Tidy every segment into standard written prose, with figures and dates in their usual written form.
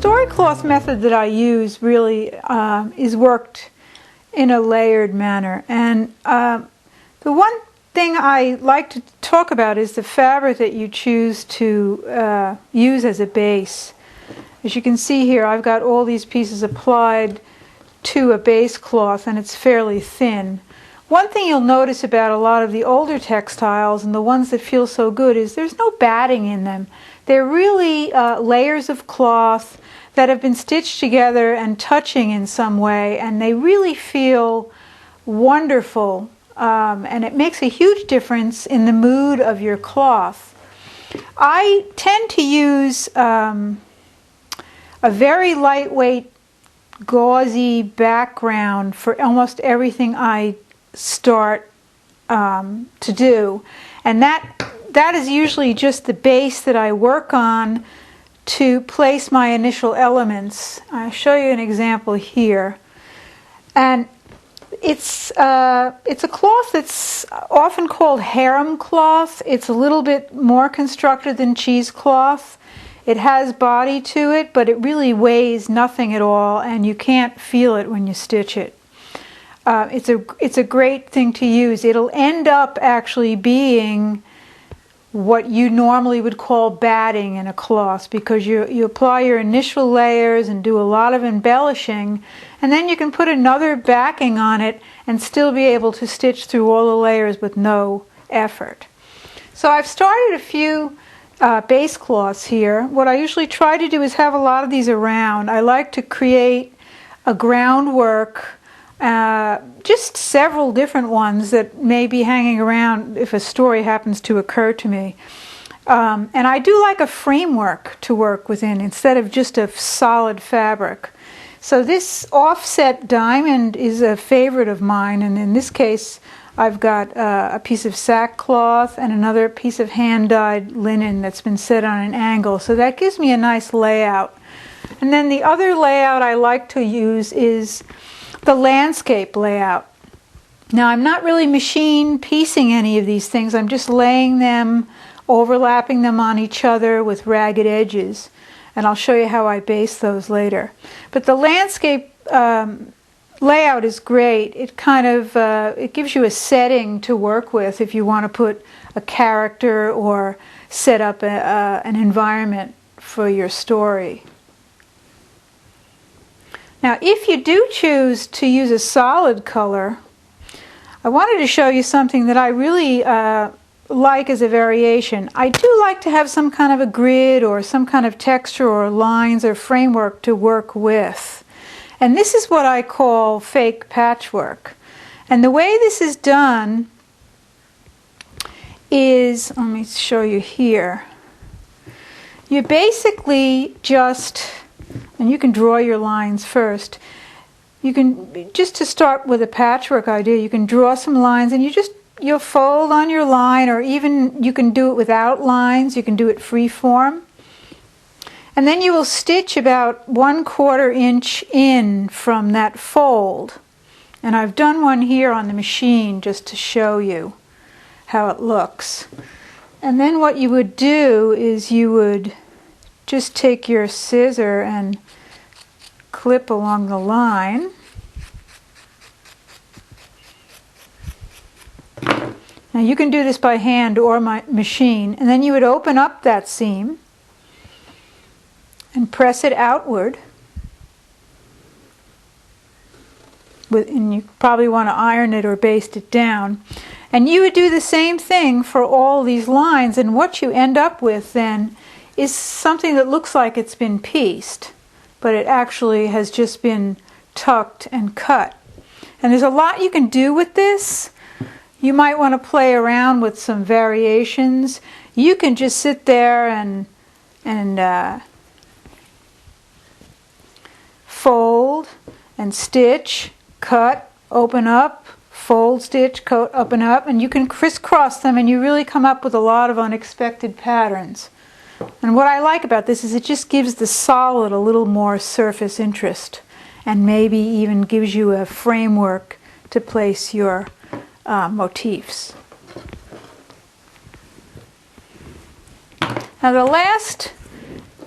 story cloth method that I use really is worked in a layered manner. And the one thing I like to talk about is the fabric that you choose to use as a base. As you can see here, I've got all these pieces applied to a base cloth, and it's fairly thin. One thing you'll notice about a lot of the older textiles and the ones that feel so good is there's no batting in them. They're really layers of cloth that have been stitched together and touching in some way, and they really feel wonderful, and it makes a huge difference in the mood of your cloth. I tend to use a very lightweight, gauzy background for almost everything I start to do, and that is usually just the base that I work on to place my initial elements. I'll show you an example here, and it's a cloth that's often called harem cloth. It's a little bit more constructed than cheesecloth. It has body to it, but it really weighs nothing at all, and you can't feel it when you stitch it. It's a great thing to use. It'll end up actually being what you normally would call batting in a cloth, because you apply your initial layers and do a lot of embellishing, and then you can put another backing on it and still be able to stitch through all the layers with no effort. So I've started a few base cloths here. What I usually try to do is have a lot of these around. I like to create a groundwork, just several different ones that may be hanging around if a story happens to occur to me. And I do like a framework to work within instead of just a solid fabric. So this offset diamond is a favorite of mine, and in this case I've got a piece of sackcloth and another piece of hand-dyed linen that's been set on an angle, so that gives me a nice layout. And then the other layout I like to use is the landscape layout. Now, I'm not really machine piecing any of these things. I'm just laying them, overlapping them on each other with ragged edges, and I'll show you how I base those later. But the landscape layout is great. It kind of it gives you a setting to work with if you want to put a character or set up an environment for your story. Now, if you do choose to use a solid color, I wanted to show you something that I really like as a variation. I do like to have some kind of a grid or some kind of texture or lines or framework to work with. And this is what I call fake patchwork. And the way this is done is, let me show you here. You basically just, and you can draw your lines first. You can, just to start with a patchwork idea, you can draw some lines and you'll fold on your line, or even you can do it without lines. You can do it free form. And then you will stitch about 1/4 inch in from that fold. And I've done one here on the machine just to show you how it looks. And then what you would do is you would just take your scissor and clip along the line. Now you can do this by hand or machine, and then you would open up that seam and press it outward. And you probably want to iron it or baste it down. And you would do the same thing for all these lines, and what you end up with then is something that looks like it's been pieced, but it actually has just been tucked and cut. And there's a lot you can do with this. You might want to play around with some variations. You can just sit there and fold and stitch, cut, open up, fold, stitch, cut, open up, and you can crisscross them, and you really come up with a lot of unexpected patterns. And what I like about this is it just gives the solid a little more surface interest, and maybe even gives you a framework to place your motifs. Now the last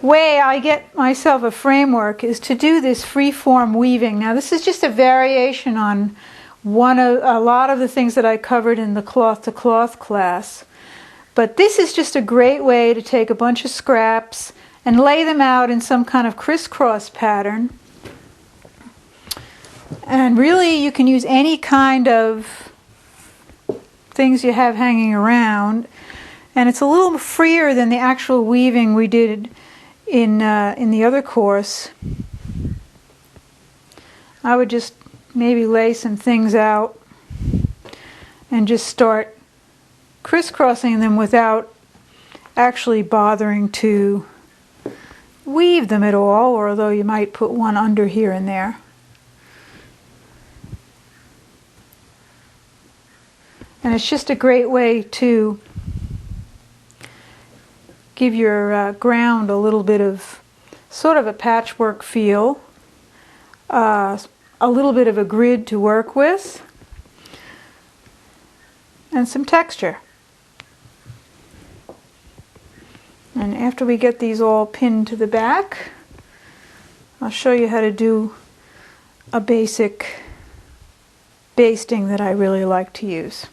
way I get myself a framework is to do this free-form weaving. Now this is just a variation on a lot of the things that I covered in the cloth to cloth class. But this is just a great way to take a bunch of scraps and lay them out in some kind of crisscross pattern. And really you can use any kind of things you have hanging around. And it's a little freer than the actual weaving we did in the other course. I would just maybe lay some things out and just start crisscrossing them without actually bothering to weave them at all, or although you might put one under here and there. And it's just a great way to give your ground a little bit of sort of a patchwork feel, a little bit of a grid to work with, and some texture. And after we get these all pinned to the back, I'll show you how to do a basic basting that I really like to use.